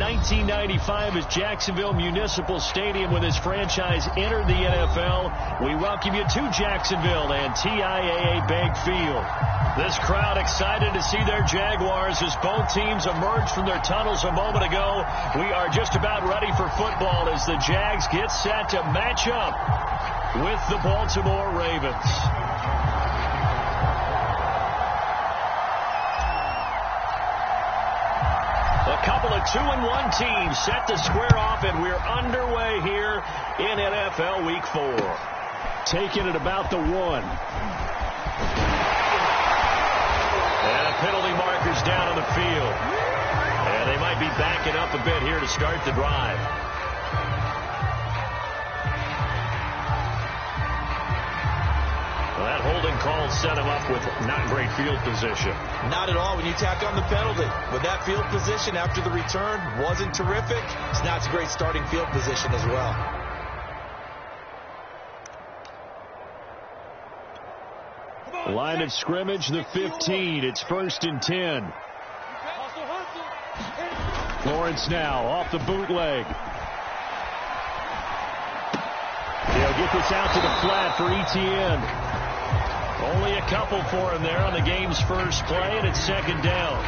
1995 as Jacksonville Municipal Stadium when this franchise entered the NFL. We welcome you to Jacksonville and TIAA Bank Field. This crowd excited to see their Jaguars as both teams emerged from their tunnels a moment ago. We are just about ready for football as the Jags get set to match up with the Baltimore Ravens. A couple of 2-1 teams set to square off, and we're underway here in NFL Week 4. Taking it about the 1. And a penalty marker's down on the field. And they might be backing up a bit here to start the drive. Well, that holding call set him up with not great field position. Not at all when you tack on the penalty. With that field position after the return wasn't terrific. It's not a great starting field position as well. Line of scrimmage, the 15. It's 1st and 10. Lawrence now off the bootleg. They'll get this out to the flat for Etienne. Only a couple for him there on the game's first play, and it's 2nd down.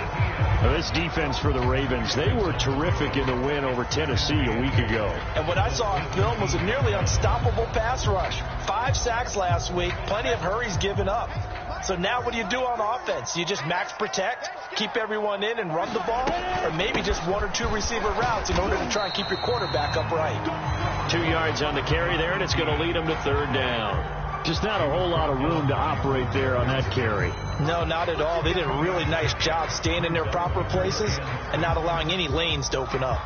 Now, this defense for the Ravens, they were terrific in the win over Tennessee a week ago. And what I saw on film was a nearly unstoppable pass rush. 5 sacks last week, plenty of hurries given up. So now what do you do on offense? You just max protect, keep everyone in and run the ball, or maybe just 1 or 2 receiver routes in order to try and keep your quarterback upright. 2 yards on the carry there, and it's going to lead them to 3rd down. Just not a whole lot of room to operate there on that carry. No, not at all. They did a really nice job staying in their proper places and not allowing any lanes to open up.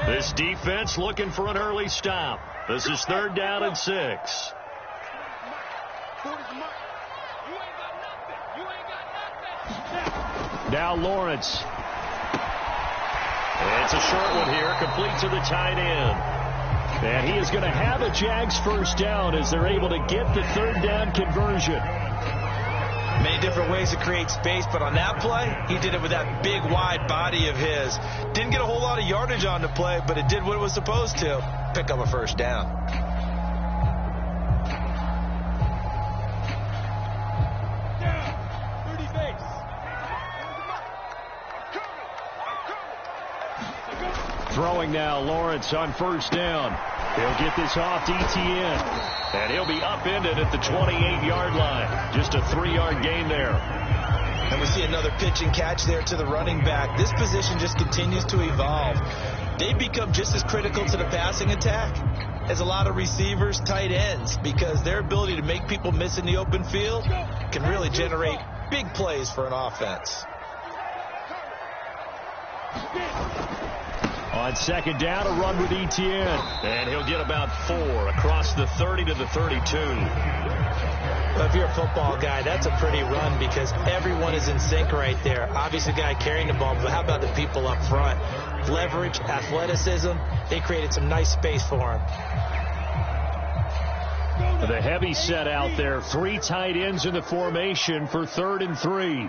This defense looking for an early stop. This is 3rd down and 6. Now Lawrence. It's a short one here, complete to the tight end. And he is going to have a Jags 1st down as they're able to get the 3rd down conversion. Many different ways to create space, but on that play, he did it with that big, wide body of his. Didn't get a whole lot of yardage on the play, but it did what it was supposed to. Pick up a 1st down. Throwing now, Lawrence on 1st down. He'll get this off to Etienne. And he'll be upended at the 28-yard line. Just a 3-yard gain there. And we see another pitch and catch there to the running back. This position just continues to evolve. They've become just as critical to the passing attack as a lot of receivers, tight ends, because their ability to make people miss in the open field can really generate big plays for an offense. On 2nd down, a run with Etienne. And he'll get about 4 across the 30 to the 32. Well, if you're a football guy, that's a pretty run because everyone is in sync right there. Obviously, the guy carrying the ball, but how about the people up front? Leverage, athleticism, they created some nice space for him. The heavy set out there. 3 tight ends in the formation for 3rd and 3.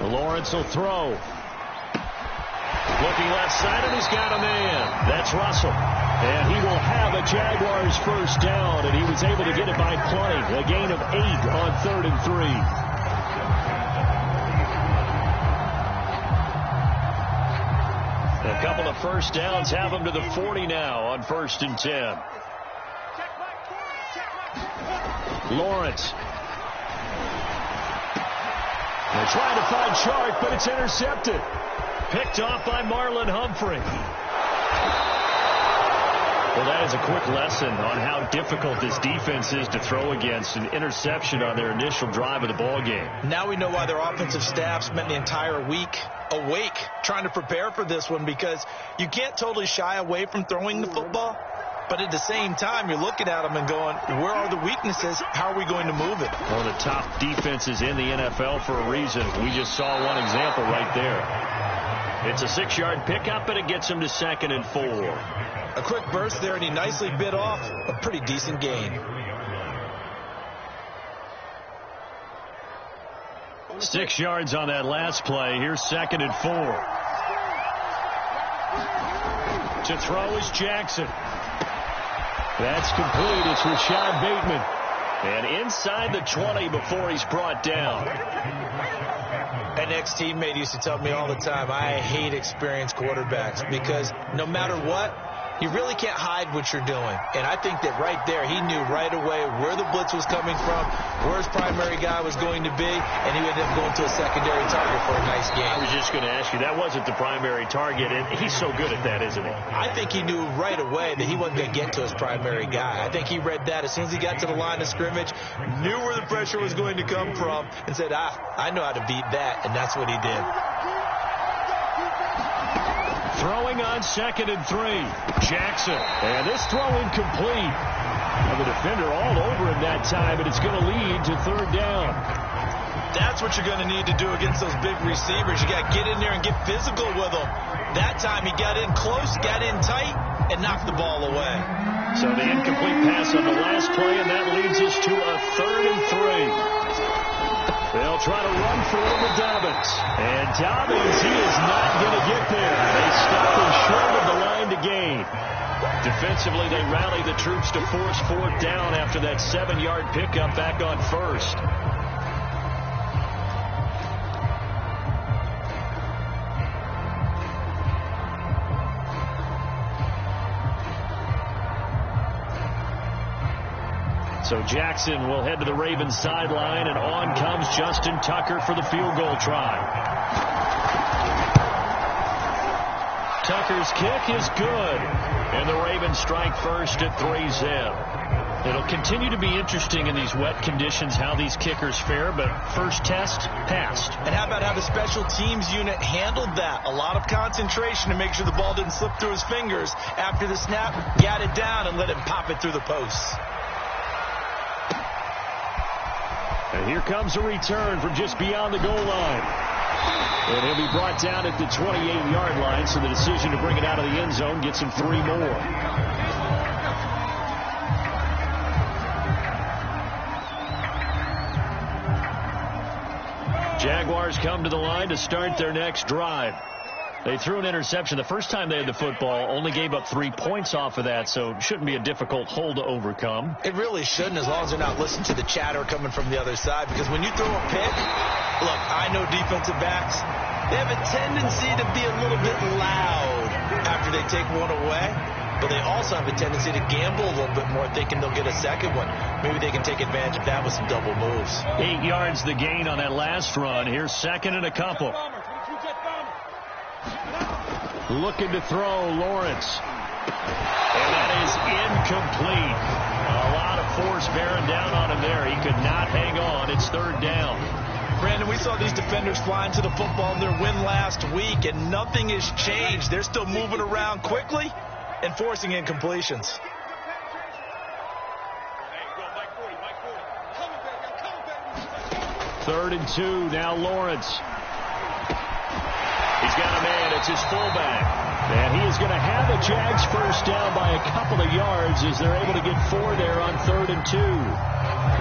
Lawrence will throw. Looking left side, and he's got a man. That's Russell. And he will have a Jaguars 1st down, and he was able to get it by plenty. A gain of 8 on 3rd and 3. A couple of 1st downs have him to the 40 now on 1st and 10. Lawrence. They're trying to find Chark, but it's intercepted. Picked off by Marlon Humphrey. Well, that is a quick lesson on how difficult this defense is to throw against. An interception on their initial drive of the ball game. Now we know why their offensive staff spent the entire week awake trying to prepare for this one, because you can't totally shy away from throwing the football. But at the same time, you're looking at them and going, where are the weaknesses? How are we going to move it? One of the top defenses in the NFL for a reason. We just saw one example right there. It's a 6-yard pickup, and it gets him to 2nd and 4. A quick burst there, and he nicely bit off a pretty decent gain. 6 yards on that last play. Here's 2nd and 4. To throw is Jackson. That's complete. It's Rashad Bateman. And inside the 20 before he's brought down. An ex-teammate used to tell me all the time, I hate experienced quarterbacks because no matter what, you really can't hide what you're doing. And I think that right there, he knew right away where the blitz was coming from, where his primary guy was going to be, and he ended up going to a secondary target for a nice game. I was just going to ask you, that wasn't the primary target, and he's so good at that, isn't he? I think he knew right away that he wasn't going to get to his primary guy. I think he read that as soon as he got to the line of scrimmage, knew where the pressure was going to come from, and said, I know how to beat that, and that's what he did. Throwing on 2nd and 3. Jackson. And this throw incomplete. And the defender all over him that time, and it's going to lead to 3rd down. That's what you're going to need to do against those big receivers. You got to get in there and get physical with them. That time he got in close, got in tight, and knocked the ball away. So the incomplete pass on the last play, and that leads us to a 3rd and 3. They'll try to run for it with Dobbins. And Dobbins, he is not going to get there. They stop him short of the line to gain. Defensively, they rally the troops to force 4th down after that 7-yard pickup back on 1st. So Jackson will head to the Ravens sideline, and on comes Justin Tucker for the field goal try. Tucker's kick is good, and the Ravens strike first at 3-zip. It'll continue to be interesting in these wet conditions how these kickers fare, but first test, passed. And how about how the special teams unit handled that? A lot of concentration to make sure the ball didn't slip through his fingers. After the snap, got it down and let him pop it through the posts. And here comes a return from just beyond the goal line. And he'll be brought down at the 28-yard line, so the decision to bring it out of the end zone gets him 3 more. Jaguars come to the line to start their next drive. They threw an interception the first time they had the football, only gave up 3 points off of that, so it shouldn't be a difficult hole to overcome. It really shouldn't, as long as they're not listening to the chatter coming from the other side, because when you throw a pick, look, I know defensive backs, they have a tendency to be a little bit loud after they take one away, but they also have a tendency to gamble a little bit more, thinking they'll get a second one. Maybe they can take advantage of that with some double moves. 8 yards the gain on that last run. Here's 2nd and a couple. Looking to throw, Lawrence. And that is incomplete. A lot of force bearing down on him there. He could not hang on. It's 3rd down. Brandon, we saw these defenders flying to the football in their win last week, and nothing has changed. They're still moving around quickly and forcing incompletions. 3rd and 2. Now Lawrence. He's got a man. It's his fullback. And he is going to have the Jags first down by a couple of yards as they're able to get 4 there on 3rd and 2.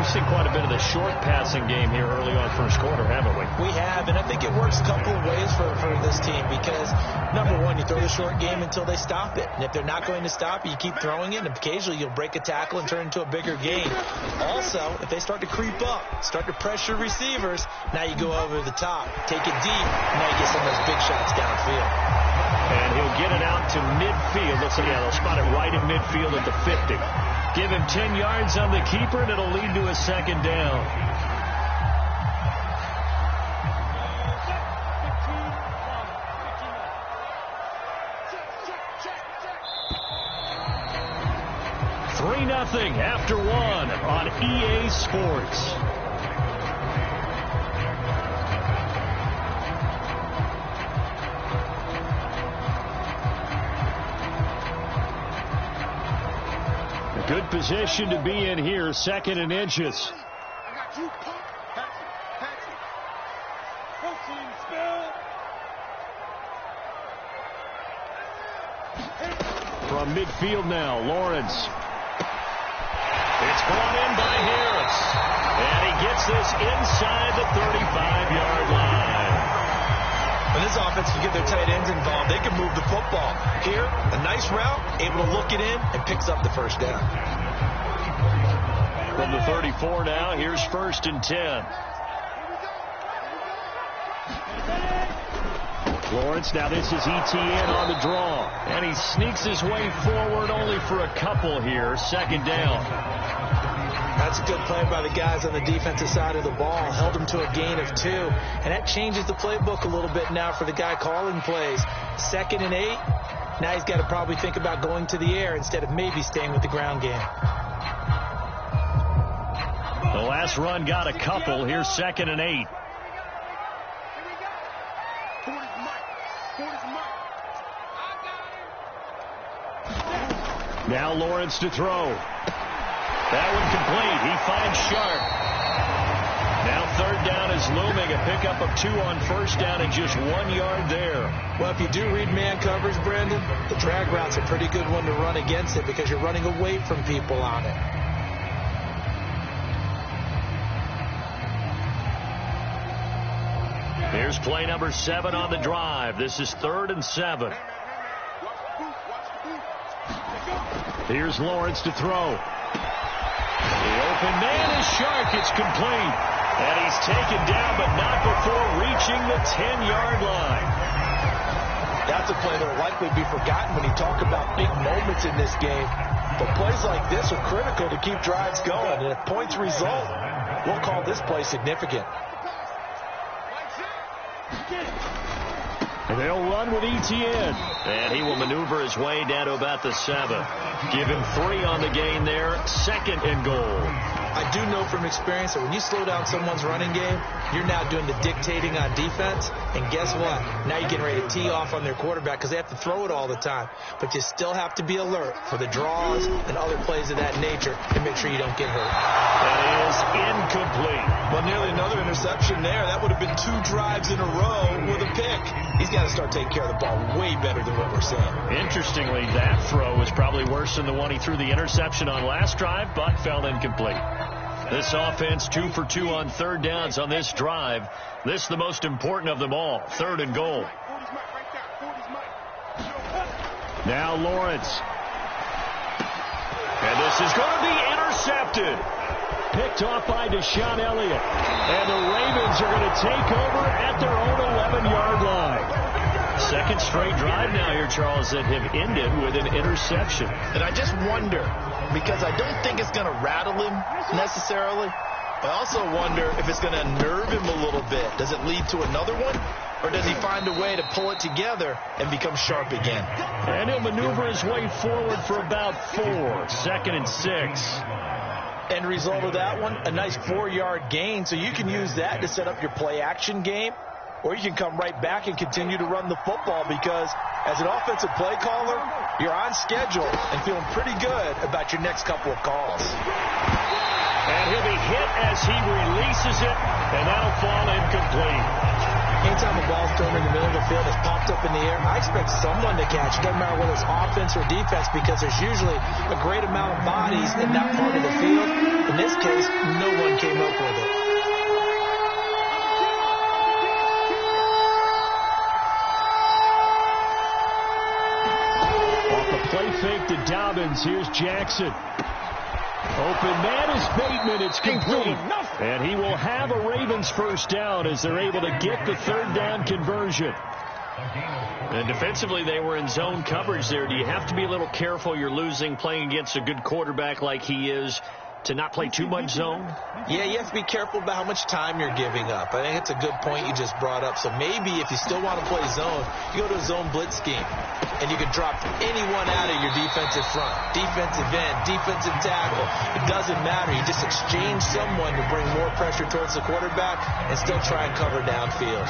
We've seen quite a bit of the short passing game here early on first quarter, haven't we? We have, and I think it works a couple of ways for this team because, number one, you throw the short game until they stop it. And if they're not going to stop it, you keep throwing it, and occasionally you'll break a tackle and turn it into a bigger gain. Also, if they start to creep up, start to pressure receivers, now you go over the top, take it deep, now you get some of those big shots downfield. And he'll get it out to midfield. Let's see, yeah, they'll spot it right in midfield at the 50. Give him 10 yards on the keeper, and it'll lead to a 2nd down. $3-0 after 1 on EA Sports. Good position to be in here, 2nd and inches. From midfield now, Lawrence. It's brought in by Harris. And he gets this inside the 35-yard line. When this offense can get their tight ends involved, they can move the football. Here, a nice route, able to look it in, and picks up the first down. From the 34 now, here's 1st and 10. Lawrence, now this is ETN on the draw. And he sneaks his way forward only for a couple here. 2nd down. That's a good play by the guys on the defensive side of the ball. Held him to a gain of 2. And that changes the playbook a little bit now for the guy calling plays. 2nd and 8. Now he's got to probably think about going to the air instead of maybe staying with the ground game. The last run got a couple. Here's 2nd and 8. Now Lawrence to throw. That one complete. He finds Sharp. Now 3rd down is looming. A pickup of 2 on 1st down and just 1 yard there. Well, if you do read man coverage, Brandon, the drag route's a pretty good one to run against it because you're running away from people on it. Here's play number 7 on the drive. This is 3rd and 7. Here's Lawrence to throw. The open man is Shark. It's complete. And he's taken down, but not before reaching the 10-yard line. That's a play that will likely be forgotten when you talk about big moments in this game. But plays like this are critical to keep drives going. And if points result, we'll call this play significant. And they'll run with ETN. And he will maneuver his way down to about the 7. Give him 3 on the gain there. 2nd and goal. I do know from experience that when you slow down someone's running game, you're now doing the dictating on defense. And guess what? Now you're getting ready to tee off on their quarterback because they have to throw it all the time. But you still have to be alert for the draws and other plays of that nature to make sure you don't get hurt. That is incomplete. Well, nearly another interception there. That would have been 2 drives in a row with a pick. He's got to start taking care of the ball way better than what we're seeing. Interestingly, that throw was probably worse than the one he threw the interception on last drive, but fell incomplete. This offense 2 for 2 on 3rd downs on this drive. This is the most important of them all. 3rd and goal. Now Lawrence. And this is going to be intercepted. Picked off by Deshaun Elliott. And the Ravens are going to take over at their own 11-yard line. 2nd straight drive now here, Charles, that have ended with an interception. And I just wonder, because I don't think it's going to rattle him necessarily. I also wonder if it's going to unnerve him a little bit. Does it lead to another one? Or does he find a way to pull it together and become sharp again? And he'll maneuver his way forward for about 4. 2nd and 6. End result of that one, a nice 4-yard gain. So you can use that to set up your play-action game. Or you can come right back and continue to run the football because as an offensive play caller, you're on schedule and feeling pretty good about your next couple of calls. And he'll be hit as he releases it, and that'll fall incomplete. Anytime a ball's thrown in the middle of the field, it's popped up in the air, I expect someone to catch it, no matter whether it's offense or defense, because there's usually a great amount of bodies in that part of the field. In this case, no one came up with it. Play fake to Dobbins. Here's Jackson. Open man is Bateman. It's complete. And he will have a Ravens first down as they're able to get the 3rd down conversion. And defensively, they were in zone coverage there. Do you have to be a little careful? You're losing playing against a good quarterback like he is to not play too much zone? Yeah, you have to be careful about how much time you're giving up. I think it's a good point you just brought up. So maybe if you still want to play zone, you go to a zone blitz scheme. And you can drop anyone out of your defensive front. Defensive end, defensive tackle. It doesn't matter. You just exchange someone to bring more pressure towards the quarterback and still try and cover downfield.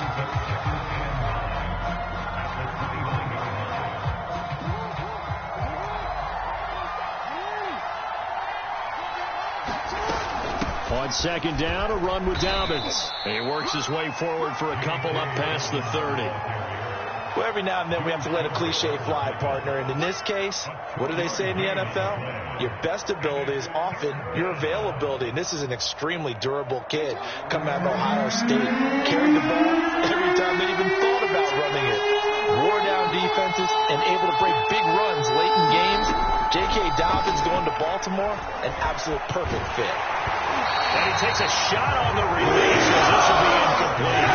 On 2nd down, a run with Dobbins. He works his way forward for a couple up past the 30. Well, every now and then we have to let a cliche fly, partner. And in this case, what do they say in the NFL? Your best ability is often your availability. And this is an extremely durable kid coming out of Ohio State. Carried the ball every time they even thought about running it. Wore down defenses and able to break big runs late in games. J.K. Dobbins going to Baltimore, an absolute perfect fit. And he takes a shot on the release as this will be incomplete.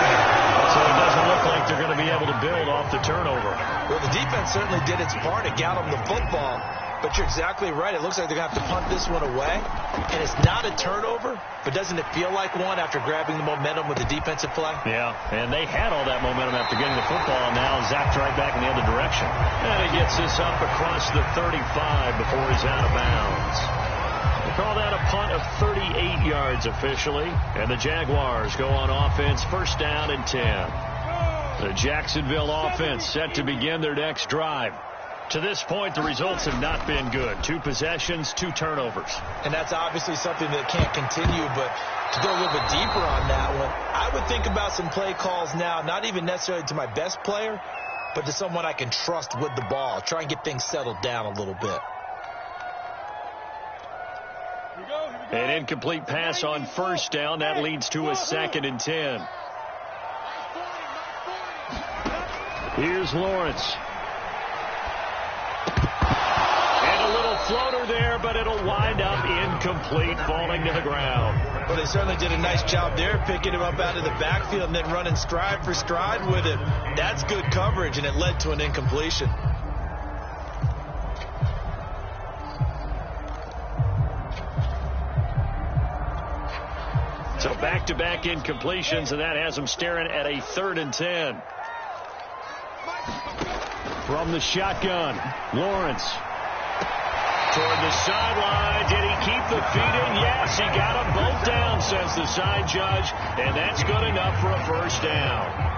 So it doesn't look like they're going to be able to build off the turnover. Well, the defense certainly did its part. It got them the football. But you're exactly right. It looks like they're going to have to punt this one away. And it's not a turnover, but doesn't it feel like one after grabbing the momentum with the defensive play? Yeah, and they had all that momentum after getting the football, and now zapped right back in the other direction. And he gets this up across the 35 before he's out of bounds. They call that a punt of 38 yards officially, and the Jaguars go on offense, first down and 10. The Jacksonville offense set to begin their next drive. To this point, the results have not been good. 2 possessions, 2 turnovers. And that's obviously something that can't continue, but to go a little bit deeper on that one, I would think about some play calls now, not even necessarily to my best player, but to someone I can trust with the ball. Try and get things settled down a little bit. An incomplete pass on first down. That leads to a 2nd and 10. Here's Lawrence. Floater there, but it'll wind up incomplete, falling to the ground. Well, they certainly did a nice job there, picking him up out of the backfield and then running stride for stride with him. That's good coverage, and it led to an incompletion. So back-to-back incompletions, and that has them staring at a 3rd and 10. From the shotgun, Lawrence. Toward the sideline. Did he keep the feet in? Yes, he got them both down, says the side judge, and that's good enough for a first down.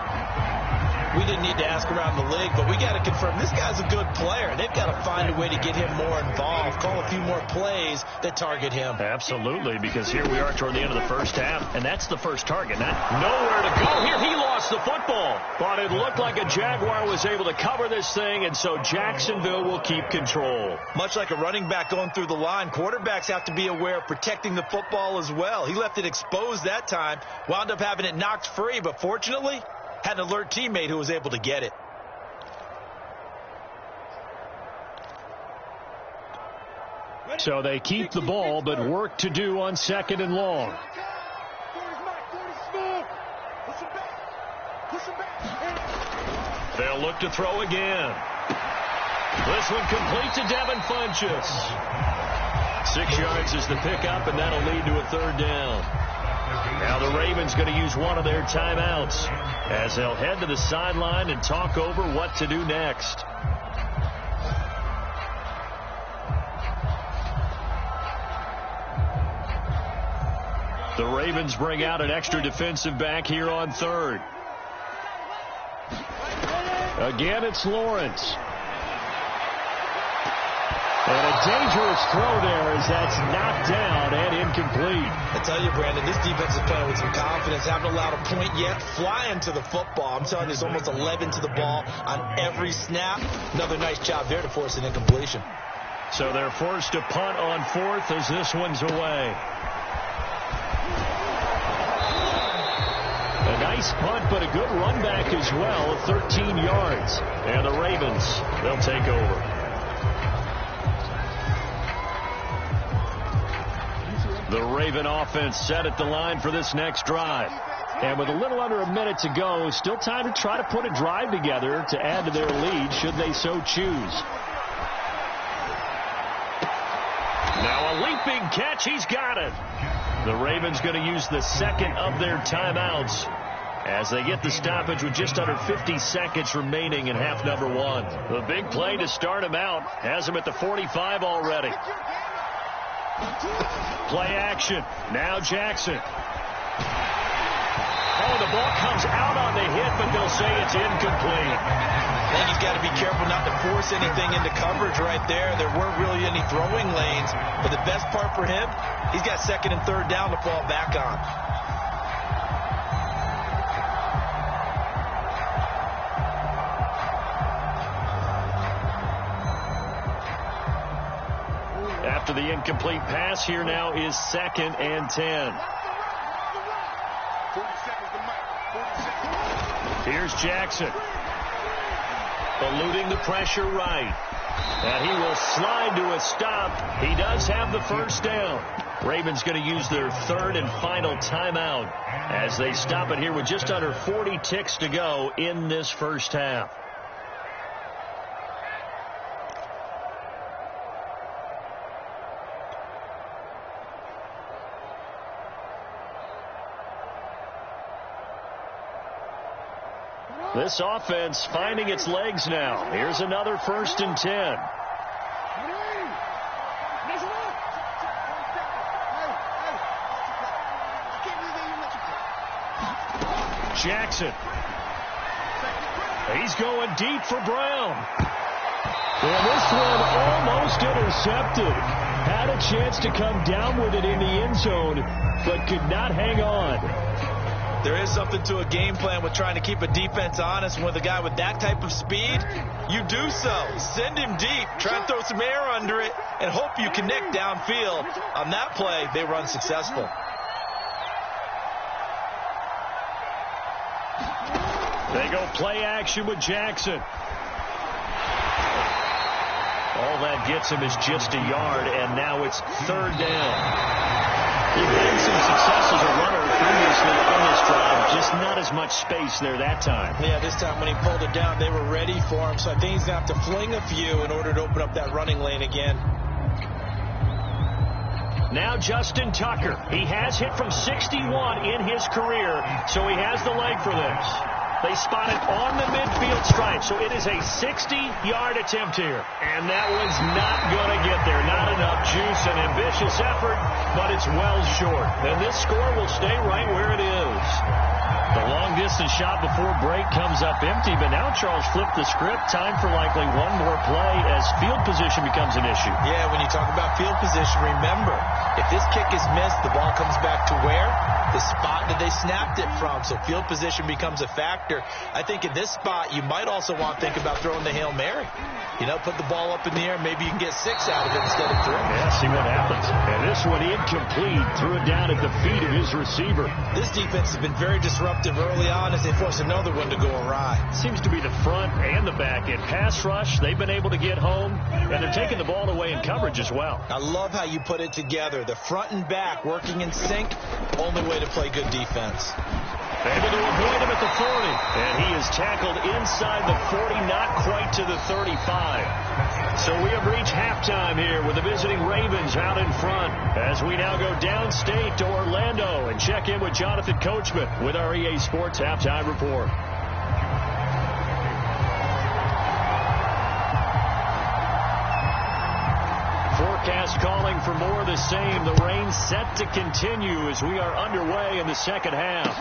We didn't need to ask around the league, but we got to confirm this guy's a good player. They've got to find a way to get him more involved, call a few more plays that target him. Absolutely, because here we are toward the end of the first half, and that's the first target. Nowhere to go. Here he lost the football, but it looked like a Jaguar was able to cover this thing, and so Jacksonville will keep control. Much like a running back going through the line, quarterbacks have to be aware of protecting the football as well. He left it exposed that time, wound up having it knocked free, but fortunately, had an alert teammate who was able to get it. So they keep the ball, but work to do on 2nd and long. They'll look to throw again. This one complete to Devin Funchess. 6 yards is the pickup, and that'll lead to a 3rd down. Now the Ravens going to use one of their timeouts as they'll head to the sideline and talk over what to do next. The Ravens bring out an extra defensive back here on 3rd. Again, it's Lawrence. And a dangerous throw there as that's knocked down and incomplete. I tell you, Brandon, this defense is playing with some confidence. Haven't allowed a point yet. Flying to the football. I'm telling you, it's almost 11 to the ball on every snap. Another nice job there to force an incompletion. So they're forced to punt on 4th as this one's away. A nice punt, but a good run back as well, 13 yards. And the Ravens, they'll take over. The Raven offense set at the line for this next drive. And with a little under a minute to go, still time to try to put a drive together to add to their lead should they so choose. Now a leaping catch. He's got it. The Ravens going to use the 2nd of their timeouts as they get the stoppage with just under 50 seconds remaining in half number 1. The big play to start him out has him at the 45 already. Play action. Now Jackson. Oh, the ball comes out on the hit, but they'll say it's incomplete. I think he's got to be careful not to force anything into coverage right there. There weren't really any throwing lanes, but the best part for him, he's got 2nd and 3rd down to fall back on. after the incomplete pass. Here now is 2nd and 10. Here's Jackson. Eluding the pressure right. And he will slide to a stop. He does have the first down. Ravens going to use their 3rd and final timeout as they stop it here with just under 40 ticks to go in this first half. This offense finding its legs now. Here's another 1st and 10. Jackson. He's going deep for Brown. And this one almost intercepted. Had a chance to come down with it in the end zone, but could not hang on. There is something to a game plan with trying to keep a defense honest. With a guy with that type of speed, you do so. Send him deep, try and throw some air under it, and hope you connect downfield. On that play, they run successful. They go play action with Jackson. All that gets him is just a yard, and now it's 3rd down. He's had some success as a runner previously on this drive, just not as much space there that time. Yeah, this time when he pulled it down, they were ready for him, so I think he's going to have to fling a few in order to open up that running lane again. Now Justin Tucker. He has hit from 61 in his career, so he has the leg for this. They spot it on the midfield stripe, so it is a 60-yard attempt here. And that one's not going to get there. Not enough juice, an ambitious effort, but it's well short. And this score will stay right where it is. The long-distance shot before break comes up empty, but now Charles flipped the script. Time for likely one more play as field position becomes an issue. Yeah, when you talk about field position, remember, if this kick is missed, the ball comes back to where? The spot that they snapped it from, so field position becomes a factor. I think in this spot, you might also want to think about throwing the Hail Mary. You know, put the ball up in the air, maybe you can get 6 out of it instead of 3. Yeah, see what happens. And this one incomplete, threw it down at the feet of his receiver. This defense has been very disruptive early on as they force another one to go awry. Seems to be the front and the back. In pass rush, they've been able to get home, and they're taking the ball away in coverage as well. I love how you put it together. The front and back working in sync, only way to play good defense. Able to avoid him at the 40. And he is tackled inside the 40, not quite to the 35. So we have reached halftime here with the visiting Ravens out in front as we now go downstate to Orlando and check in with Jonathan Coachman with our EA Sports Halftime Report. Forecast calling for more of the same. The rain set to continue as we are underway in the second half.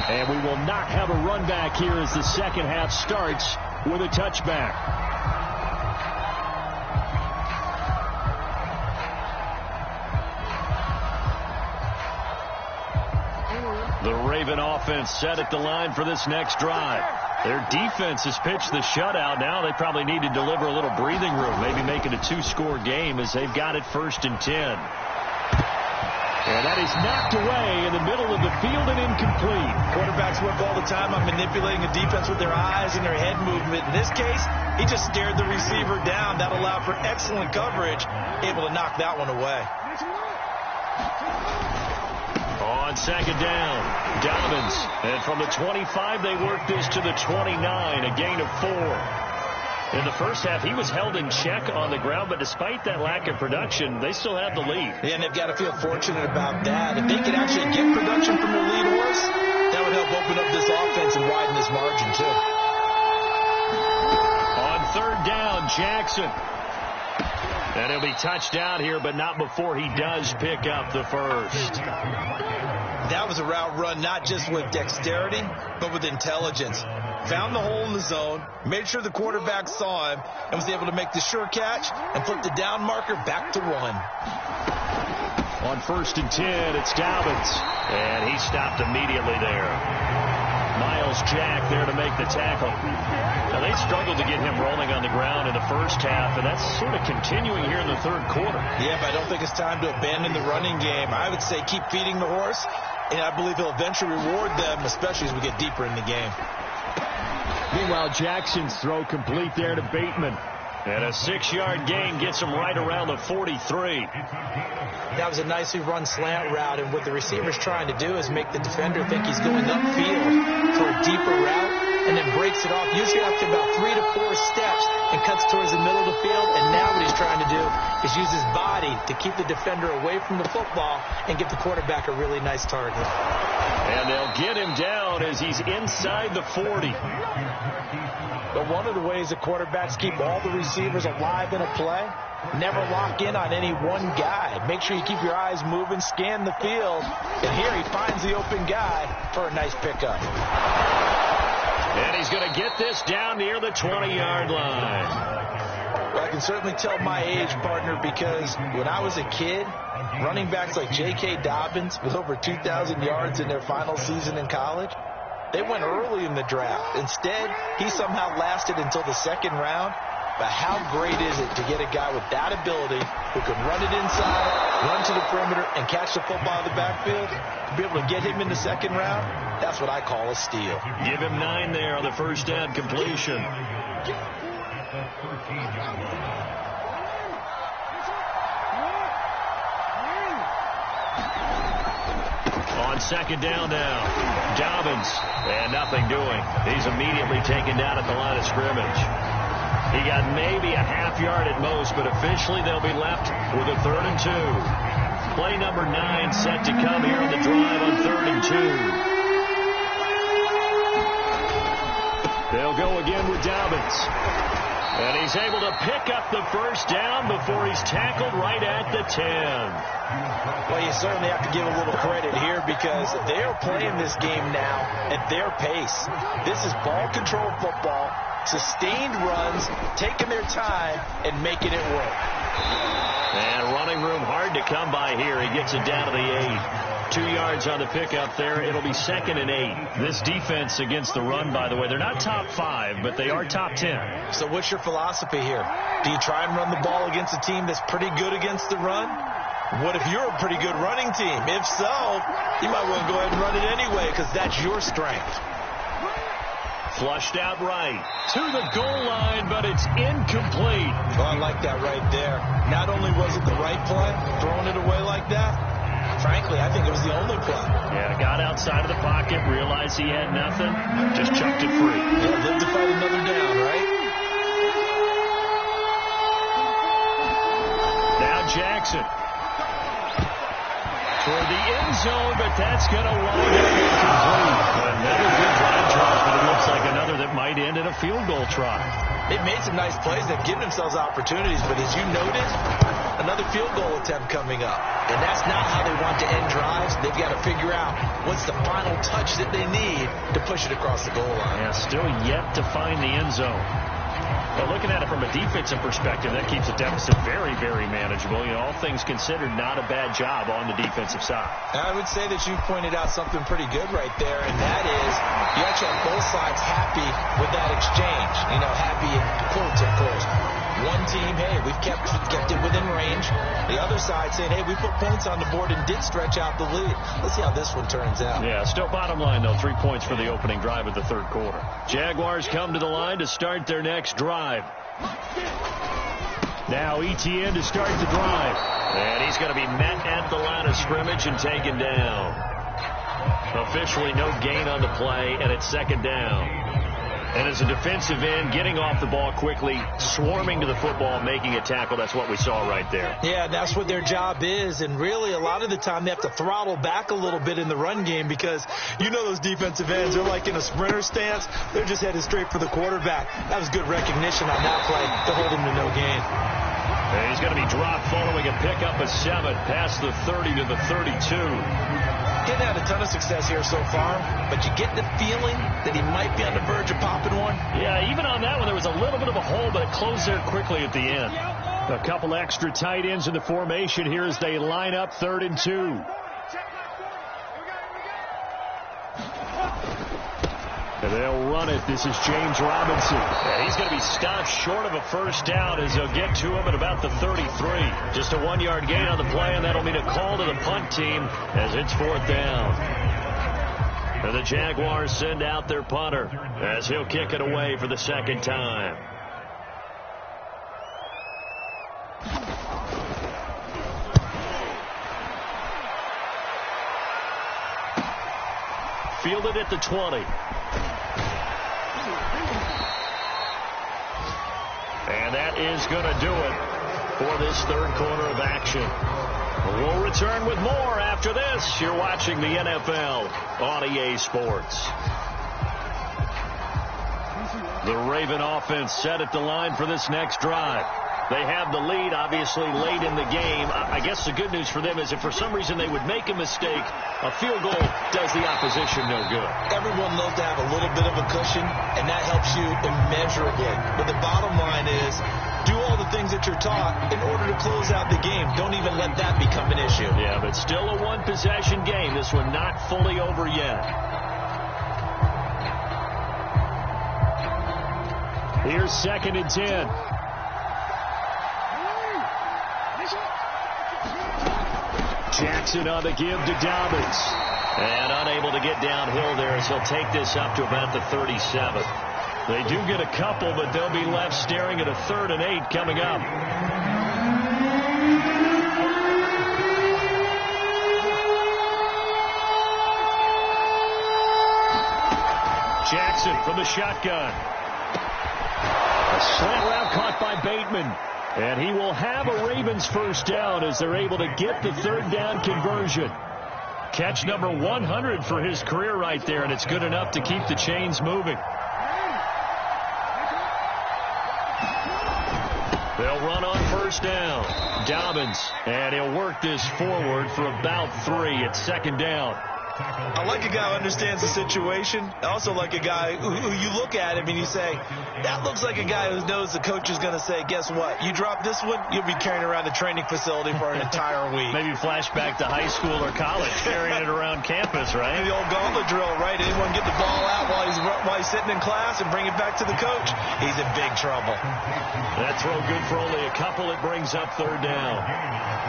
And we will not have a run back here as the second half starts with a touchback. The Raven offense set at the line for this next drive. Their defense has pitched the shutout. Now they probably need to deliver a little breathing room, maybe make it a 2-score game as they've got it 1st and 10. And that is knocked away in the middle of the field and incomplete. Quarterbacks work all the time on manipulating the defense with their eyes and their head movement. In this case, he just stared the receiver down. That allowed for excellent coverage, able to knock that one away. On 2nd down, Dobbins. And from the 25, they work this to the 29, a gain of 4. In the first half, he was held in check on the ground, but despite that lack of production, they still have the lead. Yeah, and they've got to feel fortunate about that. If they can actually get production from their lead horse, that would help open up this offense and widen this margin, too. On 3rd down, Jackson. And he'll be touched out here, but not before he does pick up the first. That was a route run not just with dexterity, but with intelligence. Found the hole in the zone, made sure the quarterback saw him, and was able to make the sure catch and flip the down marker back to 1. On 1st and 10, it's Dobbins. And he stopped immediately there. Miles Jack there to make the tackle. Now, they struggled to get him rolling on the ground in the first half, and that's sort of continuing here in the third quarter. Yeah, but I don't think it's time to abandon the running game. I would say keep feeding the horse, and I believe he'll eventually reward them, especially as we get deeper in the game. Meanwhile, Jackson's throw complete there to Bateman. And a 6-yard gain gets him right around the 43. That was a nicely run slant route, and what the receiver's trying to do is make the defender think he's going upfield for a deeper route, and then breaks it off, usually after about 3 to 4 steps, and cuts towards the middle of the field. And now what he's trying to do is use his body to keep the defender away from the football and give the quarterback a really nice target. And they'll get him down as he's inside the 40. But one of the ways that quarterbacks keep all the receivers alive in a play, never lock in on any one guy. Make sure you keep your eyes moving, scan the field, and here he finds the open guy for a nice pickup. And he's going to get this down near the 20-yard line. Well, I can certainly tell my age, partner, because when I was a kid, running backs like J.K. Dobbins with over 2,000 yards in their final season in college, they went early in the draft. Instead, he somehow lasted until the second round. But how great is it to get a guy with that ability who can run it inside, run to the perimeter, and catch the football in the backfield? To be able to get him in the second round, that's what I call a steal. Give him 9 there on the first down completion. On second down now, Dobbins, and nothing doing. He's immediately taken down at the line of scrimmage. He got maybe a half yard at most, but officially they'll be left with a 3rd and 2. Play number 9 set to come here on the drive on 3rd and 2. They'll go again with Dobbins. And he's able to pick up the first down before he's tackled right at the 10. Well, you certainly have to give a little credit here because they're playing this game now at their pace. This is ball control football, sustained runs, taking their time, and making it work. And running room hard to come by here. He gets it down to the 8. 2 yards on the pickup there. It'll be 2nd and 8. This defense against the run, by the way, they're not top 5, but they are top 10. So what's your philosophy here? Do you try and run the ball against a team that's pretty good against the run? What if you're a pretty good running team? If so, you might want to go ahead and run it anyway because that's your strength. Flushed out right to the goal line, but it's incomplete. Oh, I like that right there. Not only was it the right play, throwing it away like that, frankly, I think it was the only play. Yeah, got outside of the pocket, realized he had nothing, just chucked it free. Yeah, lived to fight another down, right? Now Jackson. For the end zone, but that's going to wind up incomplete. Another good drive, Charles, but it looks like another that might end in a field goal try. They've made some nice plays. They've given themselves opportunities, but as you noted, another field goal attempt coming up. And that's not how they want to end drives. They've got to figure out what's the final touch that they need to push it across the goal line. Yeah, still yet to find the end zone. But looking at it from a defensive perspective, that keeps the deficit very, very manageable. You know, all things considered, not a bad job on the defensive side. I would say that you pointed out something pretty good right there, and that is you actually have both sides happy with that exchange. You know, happy in quotes, of course. One team, hey, we've kept it within range. The other side saying, hey, we put points on the board and did stretch out the lead. Let's see how this one turns out. Yeah, still bottom line, though, 3 points for the opening drive of the third quarter. Jaguars come to the line to start their next drive. Now Etienne to start the drive. And he's going to be met at the line of scrimmage and taken down. Officially no gain on the play, and it's 2nd down. And as a defensive end, getting off the ball quickly, swarming to the football, making a tackle, that's what we saw right there. Yeah, that's what their job is. And really, a lot of the time, they have to throttle back a little bit in the run game because you know those defensive ends, they're like in a sprinter stance. They're just headed straight for the quarterback. That was good recognition on that play to hold him to no gain. And he's going to be dropped following a pickup of 7 past the 30 to the 32. Didn't have a ton of success here so far, but you get the feeling that he might be on the verge of popping one. Yeah, even on that one, there was a little bit of a hole, but it closed there quickly at the end. A couple extra tight ends in the formation here as they line up 3rd and 2. They'll run it. This is James Robinson. And he's going to be stopped short of a first down as they'll get to him at about the 33. Just a 1-yard gain on the play, and that'll mean a call to the punt team as it's 4th down. And the Jaguars send out their punter as he'll kick it away for the second time. Fielded at the 20. And that is going to do it for this third quarter of action. We'll return with more after this. You're watching the NFL on EA Sports. The Raven offense set at the line for this next drive. They have the lead, obviously, late in the game. I guess the good news for them is if for some reason they would make a mistake, a field goal does the opposition no good. Everyone loves to have a little bit of a cushion, and that helps you immeasurably. But the bottom line is, do all the things that you're taught in order to close out the game. Don't even let that become an issue. Yeah, but still a one-possession game. This one not fully over yet. Here's 2nd and 10. Jackson on the give to Dobbins. And unable to get downhill there as he'll take this up to about the 37. They do get a couple, but they'll be left staring at a 3rd and 8 coming up. Jackson from the shotgun. A slant route caught by Bateman. And he will have a Ravens first down as they're able to get the 3rd down conversion. Catch number 100 for his career right there, and it's good enough to keep the chains moving. They'll run on first down. Dobbins, and he'll work this forward for about 3 at 2nd down. I like a guy who understands the situation. I also like a guy who you look at him and you say, that looks like a guy who knows the coach is going to say, guess what? You drop this one, you'll be carrying around the training facility for an entire week. Maybe flashback to high school or college, carrying it around campus, right? The old gauntlet drill, right? Anyone get the ball out while he's sitting in class and bring it back to the coach? He's in big trouble. That throw good for only a couple. It brings up 3rd down.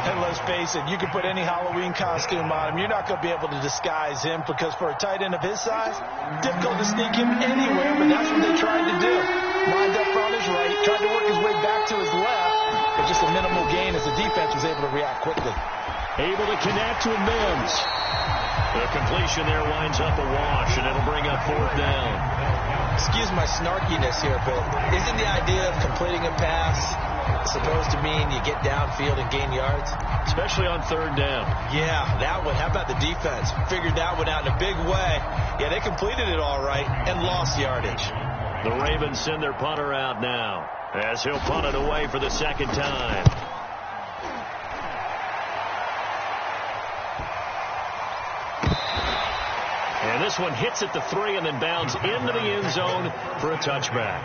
And let's face it, you can put any Halloween costume on him. You're not going to be able to disguise him because for a tight end of his size, difficult to sneak him anywhere, but that's what they tried to do. Lined up on his right, tried to work his way back to his left, but just a minimal gain as the defense was able to react quickly. Able to connect with Mims. The completion there winds up a wash, and it'll bring up 4th down. Excuse my snarkiness here, but isn't the idea of completing a pass supposed to mean you get downfield and gain yards? Especially on 3rd down. Yeah, that one. How about the defense? Figured that one out in a big way. Yeah, they completed it all right and lost yardage. The Ravens send their punter out now as he'll punt it away for the 2nd time. And this one hits at the 3 and then bounds into the end zone for a touchback.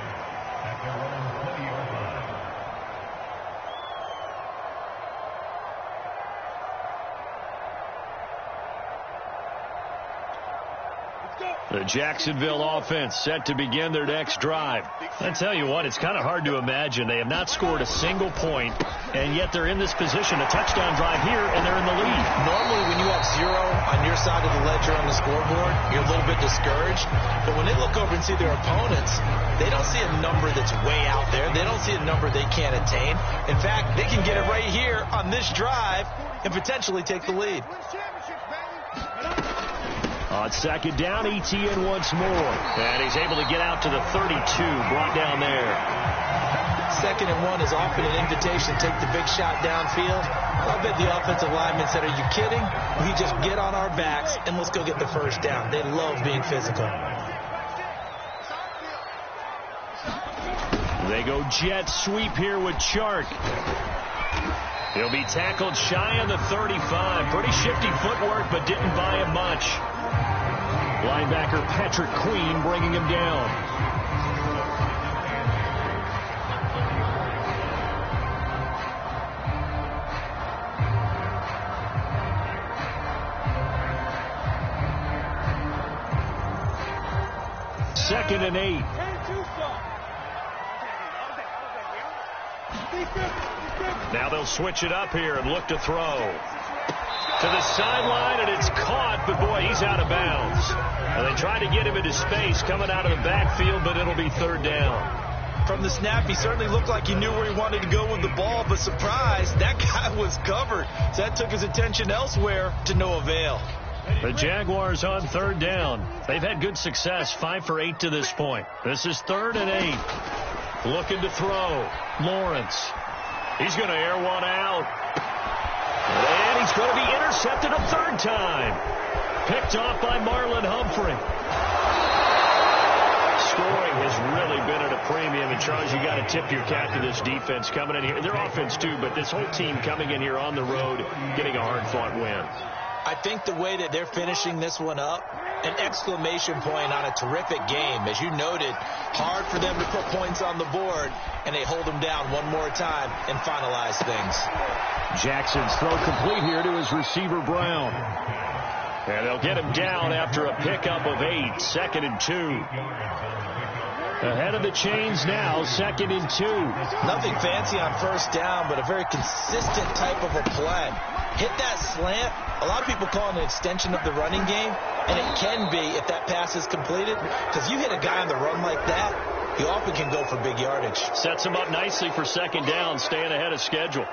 The Jacksonville offense set to begin their next drive. I tell you what, it's kind of hard to imagine. They have not scored a single point, and yet they're in this position, a touchdown drive here, and they're in the lead. Normally, when you have 0 on your side of the ledger on the scoreboard, you're a little bit discouraged. But when they look over and see their opponents, they don't see a number that's way out there. They don't see a number they can't attain. In fact, they can get it right here on this drive and potentially take the lead. On 2nd down, ETN once more. And he's able to get out to the 32, brought down there. 2nd and 1 is often an invitation to take the big shot downfield. I bet the offensive lineman said, are you kidding? We just get on our backs and let's go get the first down. They love being physical. They go jet sweep here with Chark. He'll be tackled shy of the 35. Pretty shifty footwork, but didn't buy him much. Linebacker Patrick Queen bringing him down. 2nd and 8. Now they'll switch it up here and look to throw. To the sideline, and it's caught, but boy, he's out of bounds. And they try to get him into space coming out of the backfield, but it'll be 3rd down. From the snap, he certainly looked like he knew where he wanted to go with the ball, but surprise, that guy was covered. So that took his attention elsewhere to no avail. The Jaguars on 3rd down. They've had good success, 5 for 8 to this point. This is 3rd and 8. Looking to throw. Lawrence. He's going to air one out. And he's going to be intercepted a 3rd time. Picked off by Marlon Humphrey. Scoring has really been at a premium. And, Charles, you got to tip your cap to this defense coming in here. Their offense, too, but this whole team coming in here on the road, getting a hard-fought win. I think the way that they're finishing this one up, an exclamation point on a terrific game. As you noted, hard for them to put points on the board, and they hold them down one more time and finalize things. Jackson's throw complete here to his receiver, Brown. And they'll get him down after a pickup of 8, 2nd and 2. Ahead of the chains now, 2nd and 2. Nothing fancy on 1st down, but a very consistent type of a play. Hit that slant. A lot of people call it an extension of the running game, and it can be if that pass is completed, because you hit a guy on the run like that, he often can go for big yardage. Sets him up nicely for 2nd down, staying ahead of schedule.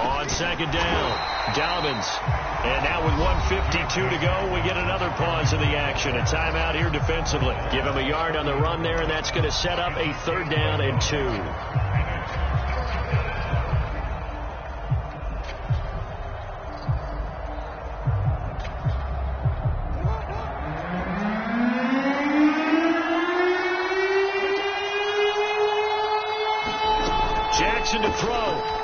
On 2nd down, Dobbins. And now with 1:52 to go, we get another pause in the action. A timeout here defensively. Give him a yard on the run there, and that's going to set up a 3rd down and 2. Jackson to throw.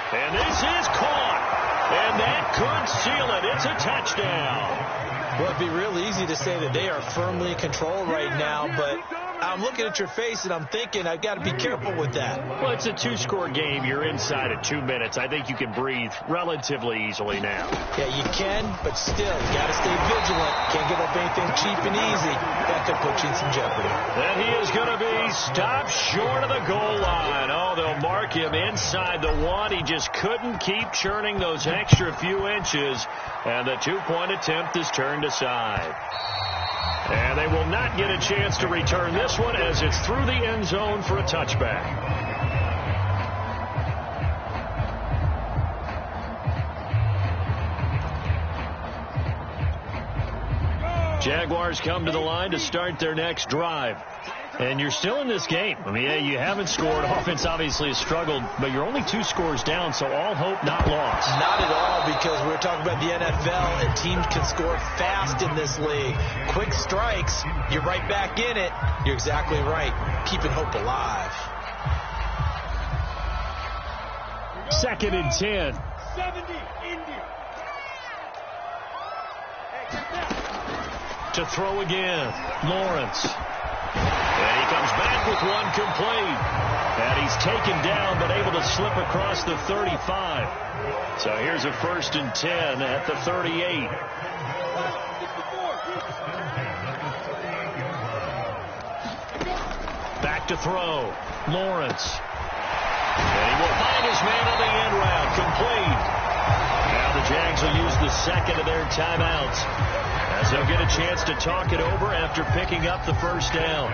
And this is caught. And that could seal it. It's a touchdown. Well, it'd be real easy to say that they are firmly in control right now, but I'm looking at your face and I'm thinking I've got to be careful with that. Well, it's a 2-score game. You're inside of 2 minutes. I think you can breathe relatively easily now. Yeah, you can, but still, you got to stay vigilant. Can't give up anything cheap and easy. That could put you in some jeopardy. And he is going to be stopped short of the goal line. Oh, they'll mark him inside the 1. He just couldn't keep churning those extra few inches, and the 2-point attempt is turned aside. And they will not get a chance to return this one as it's through the end zone for a touchback. Jaguars come to the line to start their next drive. And you're still in this game. I mean, yeah, you haven't scored. Offense obviously has struggled, but you're only 2 scores down, so all hope not lost. Not at all, because we're talking about the NFL, and teams can score fast in this league. Quick strikes, you're right back in it. You're exactly right. Keeping hope alive. 2nd and 10. 70, India. To throw again, Lawrence. And he comes back with one complete. And he's taken down, but able to slip across the 35. So here's a 1st and 10 at the 38. Back to throw, Lawrence. And he will find his man on the end round, complete. Now the Jags will use the 2nd of their timeouts, as they'll get a chance to talk it over after picking up the 1st down.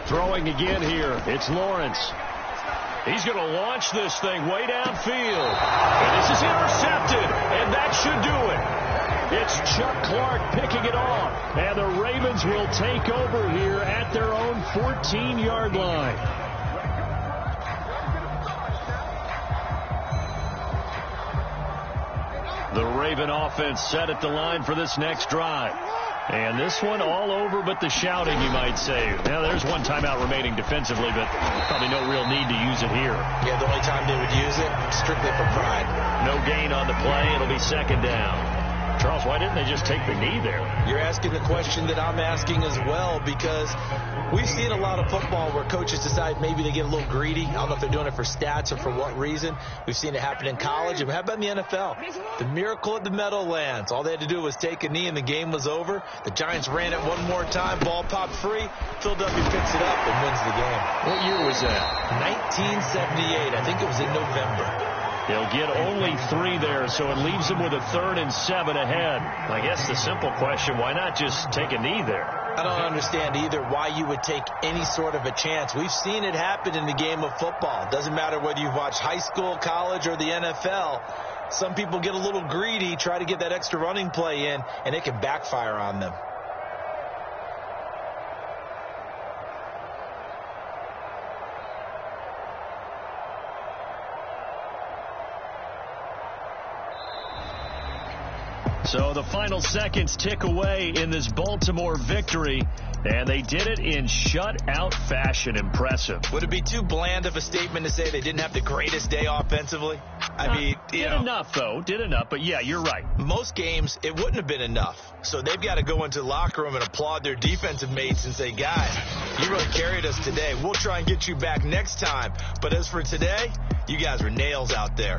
Throwing again here, it's Lawrence. He's going to launch this thing way downfield. And this is intercepted, and that should do it. It's Chuck Clark picking it off. And the Ravens will take over here at their own 14-yard line. The Raven offense set at the line for this next drive. And this one all over but the shouting, you might say. Now, there's one timeout remaining defensively, but probably no real need to use it here. Yeah, the only time they would use it, strictly for pride. No gain on the play. It'll be second down. Charles, why didn't they just take the knee there? You're asking the question that I'm asking as well, because we've seen a lot of football where coaches decide maybe they get a little greedy. I don't know if they're doing it for stats or for what reason. We've seen it happen in college. And how about in the NFL? The miracle at the Meadowlands. All they had to do was take a knee and the game was over. The Giants ran it one more time. Ball popped free. Philadelphia picks it up and wins the game. What year was that? 1978. I think it was in November. They'll get only 3 there, so it leaves them with a 3rd and 7 ahead. I guess the simple question, why not just take a knee there? I don't understand either why you would take any sort of a chance. We've seen it happen in the game of football. It doesn't matter whether you've watched high school, college, or the NFL. Some people get a little greedy, try to get that extra running play in, and it can backfire on them. So the final seconds tick away in this Baltimore victory, and they did it in shutout fashion. Impressive. Would it be too bland of a statement to say they didn't have the greatest day offensively? I mean, did enough, though. Did enough, but yeah, you're right. Most games, it wouldn't have been enough. So they've got to go into the locker room and applaud their defensive mates and say, guys, you really carried us today. We'll try and get you back next time. But as for today, you guys were nails out there.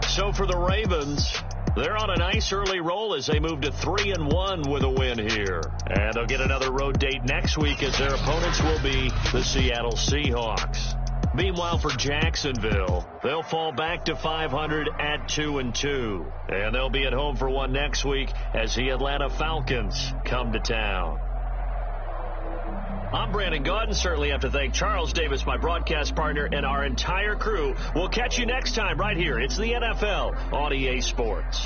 So for the Ravens, they're on a nice early roll as they move to 3-1 with a win here. And they'll get another road date next week as their opponents will be the Seattle Seahawks. Meanwhile, for Jacksonville, they'll fall back to 500 at 2-2. And they'll be at home for one next week as the Atlanta Falcons come to town. I'm Brandon Gaudin. Certainly have to thank Charles Davis, my broadcast partner, and our entire crew. We'll catch you next time right here. It's the NFL on EA Sports.